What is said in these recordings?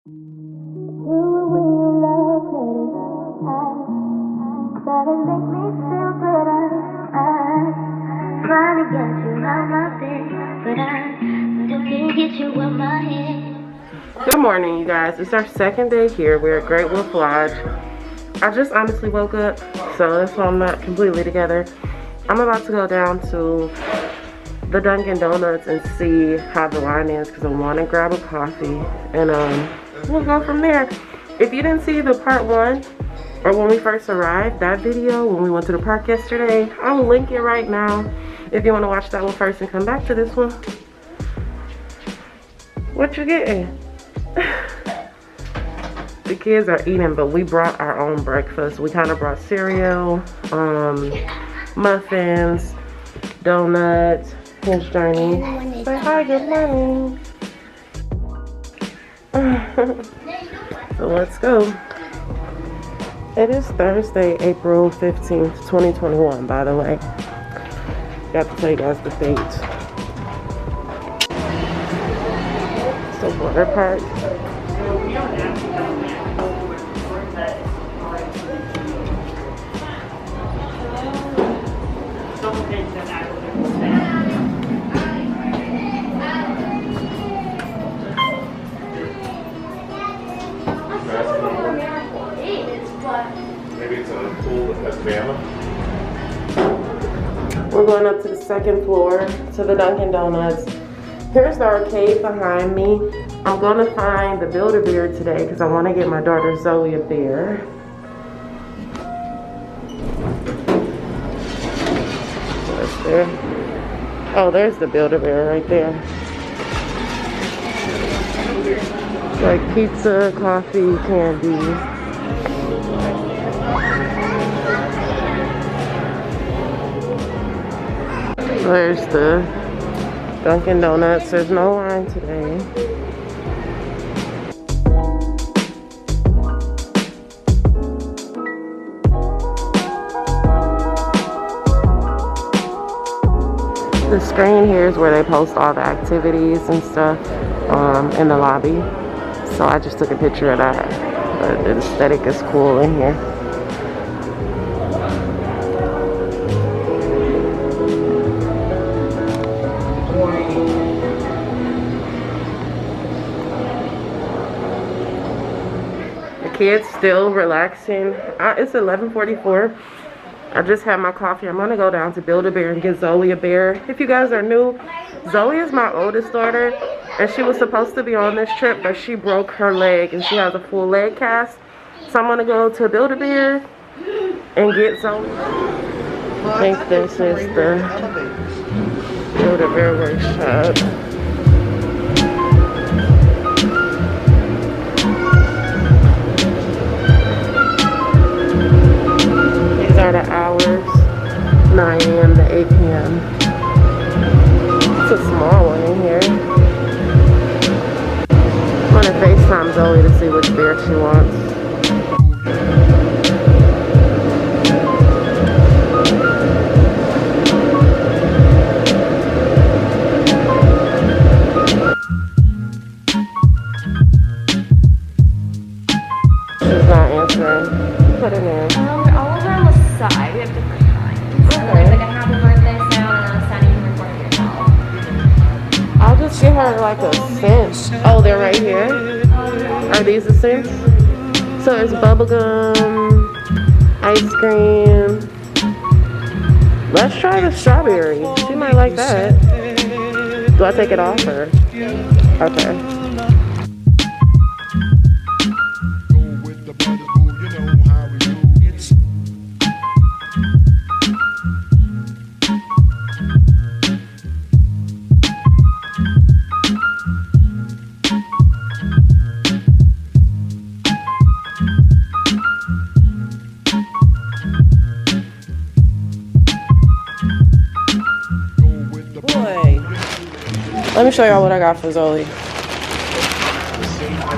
Good morning, you guys. It's our second day here. We're at Great Wolf Lodge. I just honestly woke up, so that's why I'm not completely together. I'm about to go down to the Dunkin' Donuts and see how the line is because I want to grab a coffee, and we'll go from there. If you didn't see the part 1 or when we first arrived, that video when we went to the park yesterday, I will link it right now if you want to watch that one first and come back to this one. What you getting? The kids are eating, but we brought our own breakfast. We kind of brought cereal, muffins, donuts. Here's Journey. Say hi, good morning. So let's go. It is Thursday, April 15th, 2021, by the way. Got to tell you guys the date. It's the water park. Maybe it's a pool that has banana. We're going up to the second floor to the Dunkin' Donuts. Here's the arcade behind me. I'm going to find the Build-A-Bear today because I want to get my daughter Zoe a bear. What's there? Oh, there's the Build-A-Bear right there. It's like pizza, coffee, candy. There's the Dunkin' Donuts. There's no line today. The screen here is where they post all the activities and stuff in the lobby. So I just took a picture of that. But the aesthetic is cool in here. Kids still relaxing. It's 11:44. I just had my coffee. I'm gonna go down to Build-A-Bear and get Zoe a bear. If you guys are new, Zoe is my oldest daughter, and she was supposed to be on this trip, but she broke her leg and she has a full leg cast. So I'm gonna go to Build-A-Bear and get Zoe. I think this is the Build-A-Bear workshop. Are the hours 9 a.m. to 8 p.m. It's a small one in here. I'm gonna FaceTime Zoe to see which beer she wants. She's not answering. Put it in. Side. We have different kinds. Okay. There's like a happy birthday sound and a sunny recording yourself. I'll just get her like a scent. Oh, they're right here. Are these the scents? So it's bubblegum, ice cream. Let's try the strawberry. She might like that. Do I take it off or? Okay. Let me show y'all what I got for Zoe.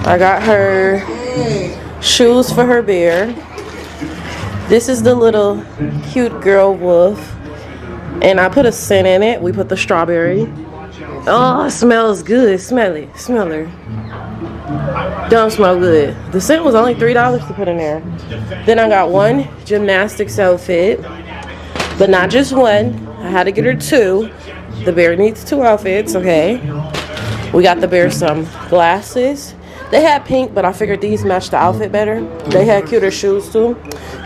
I got her shoes for her bear. This is the little cute girl wolf. And I put a scent in it. We put the strawberry. Oh, it smells good. Smell it. Smell her. Don't smell good. The scent was only $3 to put in there. Then I got one gymnastics outfit, but not just one. I had to get her two. The bear needs two outfits, okay? We got the bear some glasses. They had pink, but I figured these matched the outfit better. They had cuter shoes too.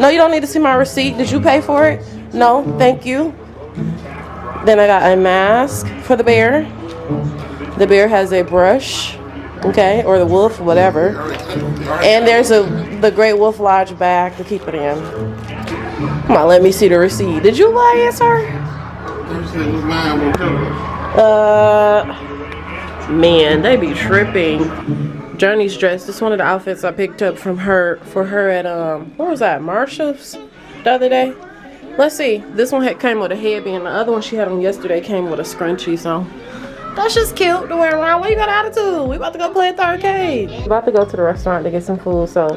No, you don't need to see my receipt. Did you pay for it? No, thank you. Then I got a mask for the bear. The bear has a brush, okay, or the wolf, whatever. And there's the Great Wolf Lodge bag to keep it in. Come on, let me see the receipt. Did you buy it, sir? Man, they be tripping. Journey's dress. This is one of the outfits I picked up from her for her at what was that, Marshall's the other day. Let's see. This one came with a headband. The other one she had on yesterday came with a scrunchie. So that's just cute to wear around. What you got attitude? We about to go play at the arcade. We about to go to the restaurant to get some food. So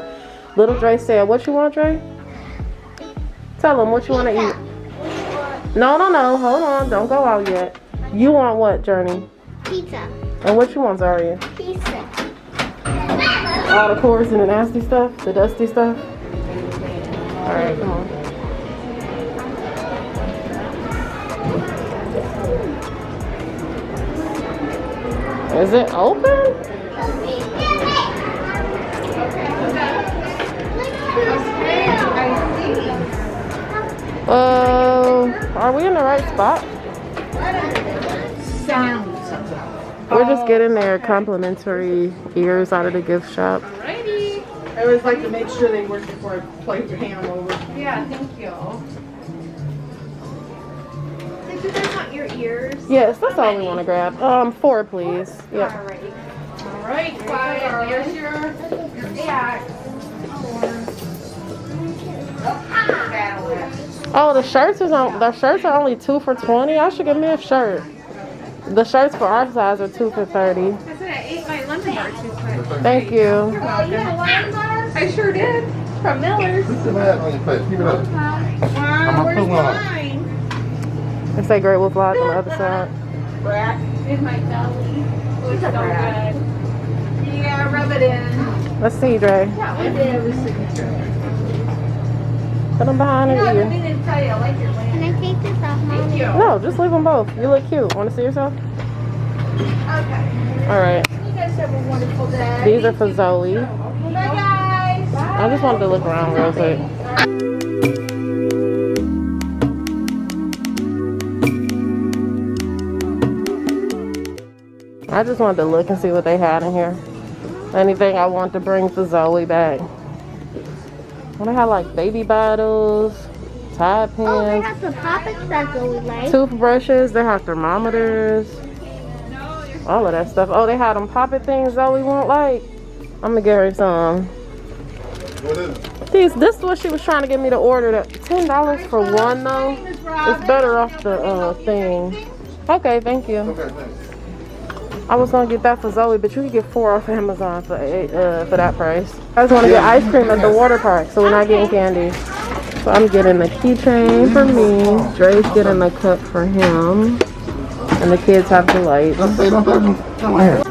little Dre said, "What you want, Dre?" Tell him what you want to eat. No. Hold on. Don't go out yet. You want what, Journey? Pizza. And what you want, Zaria? Pizza. All the cores and the nasty stuff, the dusty stuff. All right, come on. Is it open? Are we in the right spot? We're just getting their complimentary ears out of the gift shop. Alrighty. I always like to make sure they work before I plate your hand over. Yeah, thank you. Did you guys want your ears? Yes, that's all we want to grab. 4, please. Yep. Alrighty. Alright, quiet. Here's your axe. Oh, the shirts are only 2 for $20. I should get me a shirt. The shirts for our size are 2 for $30. I said I ate my lemon bar too quick. Thank you. You're welcome. You had a lemon bar? I sure did. From Miller's. Put that on your face. Keep it up. Wow, where's mine? It's a Great Wolf Lodge on the other side. Brat. In my belly. Oh, it's so good. Yeah, rub it in. Let's see, Dre. Yeah, we did. It was signature. Put them behind her No, I ear. didn't tell you. I like your lamp. Can I take this off, Mom? Thank you. No, just leave them both. You look cute. Want to see yourself? Okay. All right. You guys have a wonderful day. These are for Zoe. Bye, guys. I just wanted to look around real quick. I just wanted to look and see what they had in here. Anything I want to bring for Zoe back. Well, they had like baby bottles, Tide Oh, they pens, have some poppets that Zoe likes. toothbrushes. They have thermometers. All of that stuff. Oh, they had them poppet things Zoe won't like. I'm gonna get her some. What is it? This is what she was trying to get me to order. $10 for one though. It's better off the thing. Okay, thank you. Okay, thanks. I was gonna get that for Zoe, but you can get 4 off Amazon for that price. I just want to get ice cream at the water park, so we're not getting candy. So I'm getting the keychain for me. Dre's getting the cup for him, and the kids have the lights. Don't touch them. Come on here.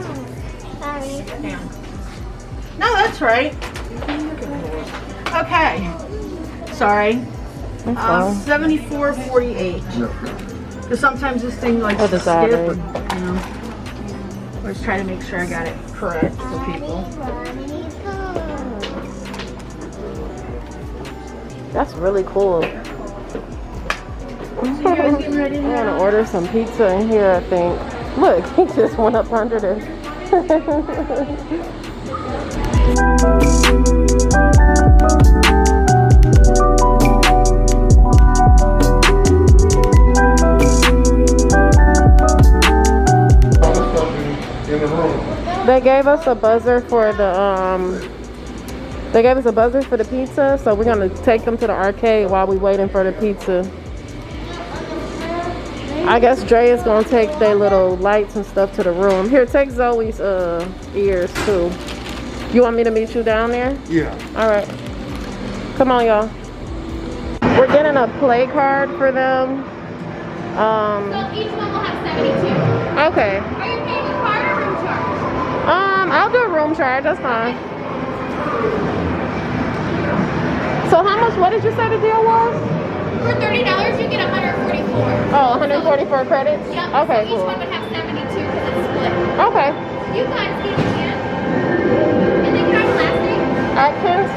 Sorry. No, that's right. Okay. Sorry. 74.48. Because sometimes this thing like What is skip, that, or, you know. I was trying to make sure I got it correct for people. That's really cool. So you guys getting ready I'm gonna order some pizza in here, I think. Look, he just went up under this. In the room. They gave us a buzzer for the pizza, so we're gonna take them to the arcade while we waiting for the pizza. I guess Dre is gonna take their little lights and stuff to the room. Here, take Zoe's ears too. You want me to meet you down there? Yeah. All right. Come on, y'all. We're getting a play card for them. So each one will have 72. Okay. Are you paying with card or room charge? I'll do room room charge. That's fine. So how much? What did you say the deal was? For $30, you get 144. Oh, 144 credits. Yep. Okay, so cool. Each one would have 72 because it's split. Okay. You guys get it in. And then can I have last name? Atkins.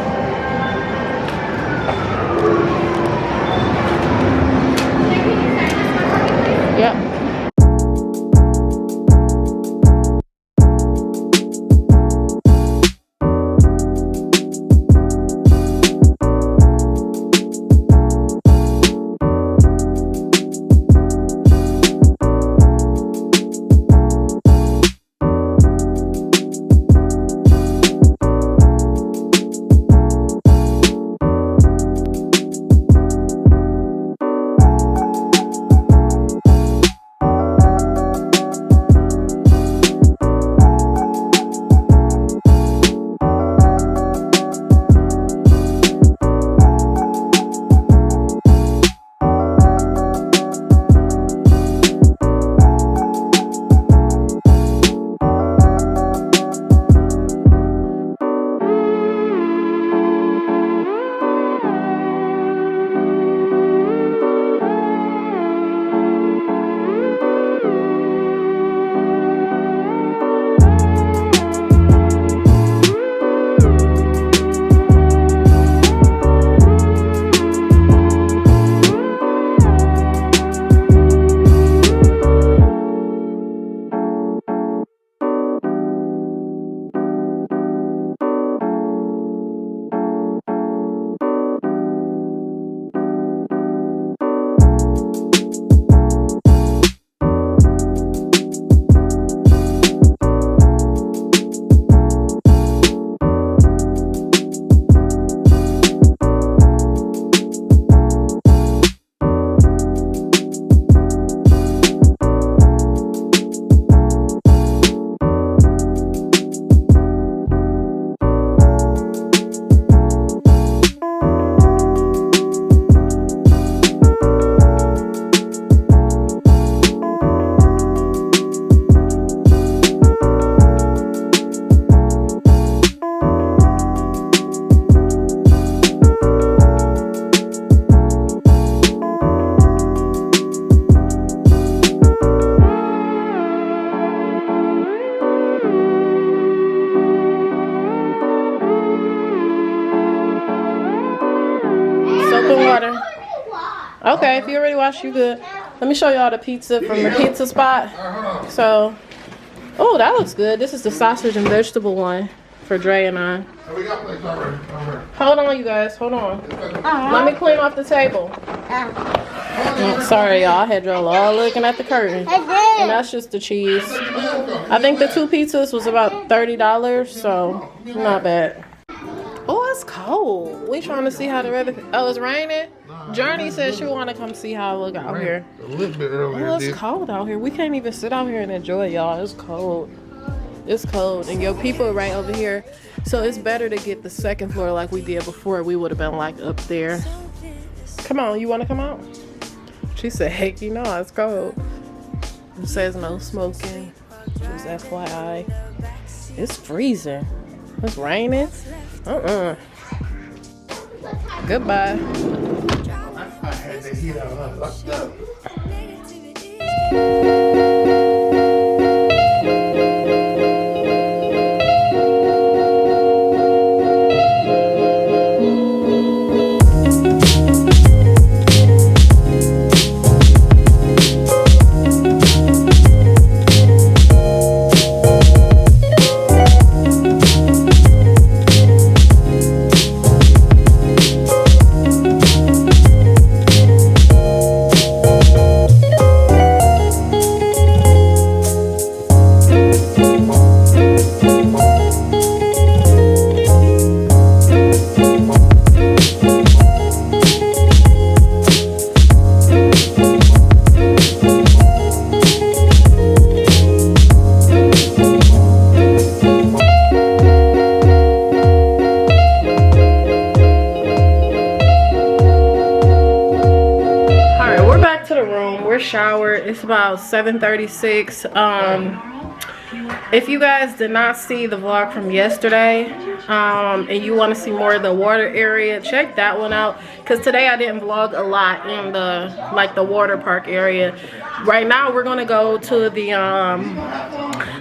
Then can you sign this one for me, please? Yep. Okay, if you already washed, you good. Let me show y'all the pizza from the pizza spot. So, oh, that looks good. This is the sausage and vegetable one for Dre and I. We got plates already. Hold on, you guys. Hold on. Let me clean off the table. Oh, sorry, y'all. I had y'all all looking at the curtain. And that's just the cheese. I think the 2 pizzas was about $30, so not bad. Oh, it's cold. We trying to see how the weather. Oh, it's raining? Journey said she want to come see how it look out here. A little bit earlier. Oh, it's cold out here. We can't even sit out here and enjoy it, y'all. It's cold. It's cold. And your people are right over here. So it's better to get the 2nd floor like we did before. We would have been like up there. Come on, you want to come out? She said, heck, you know, it's cold. It says no smoking. Just FYI. It's freezing. It's raining. Goodbye. I had the heat on. Let's go. Showered. It's about 7:36. If you guys did not see the vlog from yesterday, and you want to see more of the water area, check that one out. Because today I didn't vlog a lot in the water park area. Right now we're gonna go to the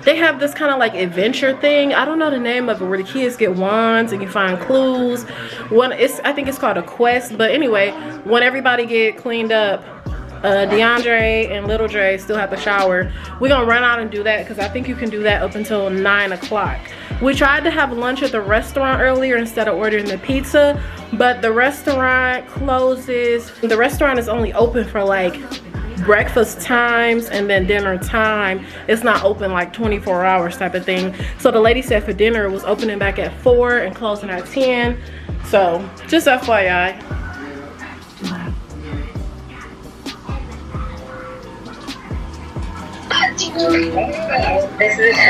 they have this kind of like adventure thing. I don't know the name of it, where the kids get wands and you find clues. I think it's called a quest. But anyway, when everybody get cleaned up, DeAndre and Little Dre still have to shower. We're gonna run out and do that because I think you can do that up until 9 o'clock. We tried to have lunch at the restaurant earlier instead of ordering the pizza, but the restaurant closes. The restaurant is only open for like breakfast times and then dinner time. It's not open like 24 hours type of thing. So the lady said for dinner it was opening back at 4 and closing at 10. So just FYI.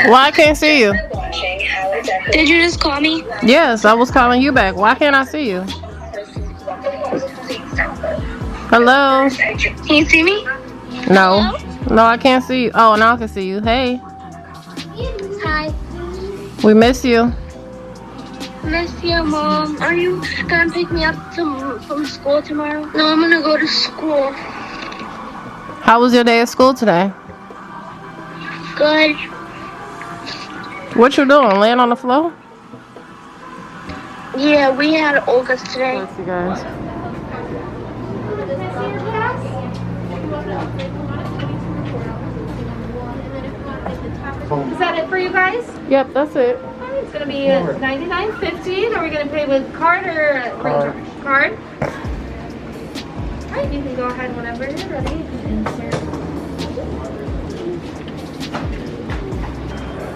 Why I can't see you? Did you just call me? Yes, I was calling you back. Why can't I see you? Hello? Can you see me? No. No, I can't see you. Oh, now I can see you. Hey. Hi. We miss you. Miss you, Mom. Are you gonna pick me up from school tomorrow? No, I'm gonna go to school. How was your day at school today? Good. What you doing? Laying on the floor? Yeah, we had Olga's today. Let's see, guys. Is that it for you guys? Yep, that's it. It's gonna be $99.50. Are we gonna pay with card or card? Alright, you can go ahead whenever you're ready. You can insert.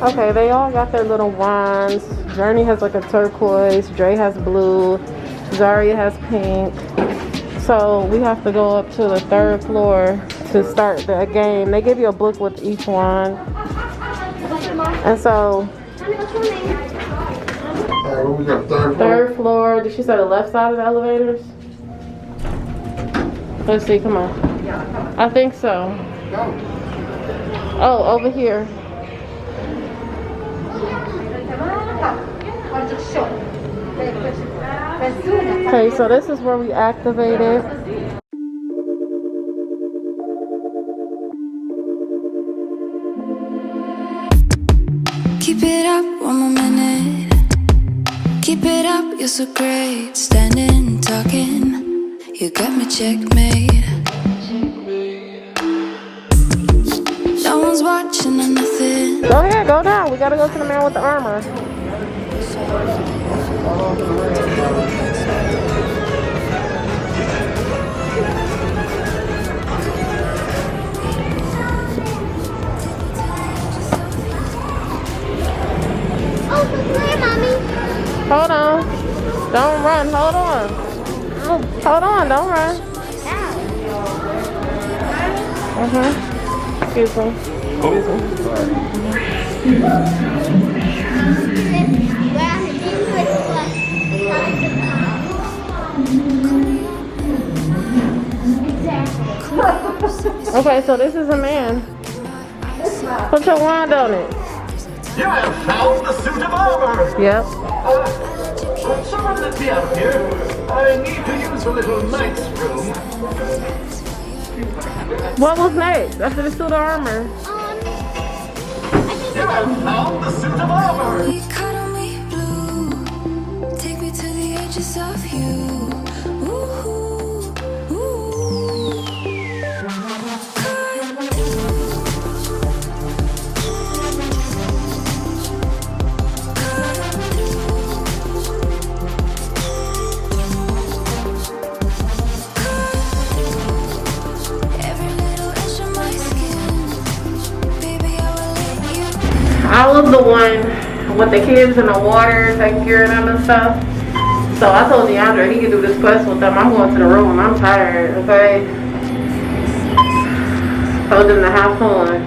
Okay, they all got their little wands. Journey has like a turquoise. Dre has blue. Zaria has pink. So we have to go up to the 3rd floor to start the game. They give you a book with each wand. And so, What we got? 3rd floor? 3rd floor. Did she say the left side of the elevators? Let's see, come on. I think so. Oh, over here. Okay, so this is where we activated. Keep it up one more minute. Keep it up, you're so great. Standing, talking, you got me checkmate. No one's watching or nothing. Go ahead, go down. We gotta go to the man with the armor. Oh, where, Mommy? Hold on. Don't run. Hold on. Hold on. Don't run. Excuse me. Excuse me. Okay, so this is a man. Put your wand on it. You have found the suit of armor! Yep. Someone let me out here. I need to use a little night's room. What was next after the suit of armor? You have found the suit of armor! You cuddle me blue. Take me to the edges of you. Ooh, ooh. I was the one with the kids in the water, taking care of them and stuff. So I told DeAndre he could do this quest with them. I'm going to the room. I'm tired, okay? Told them to have fun.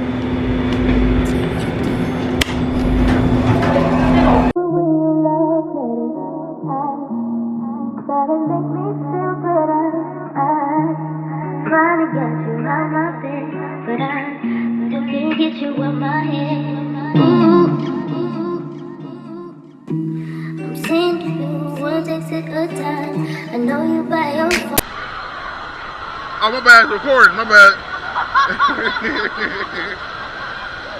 Trying to get you out my bed, but I still can't get you in my head. Ooh. take your time. I know you by your phone. Oh, my bad, it's recording, my bad.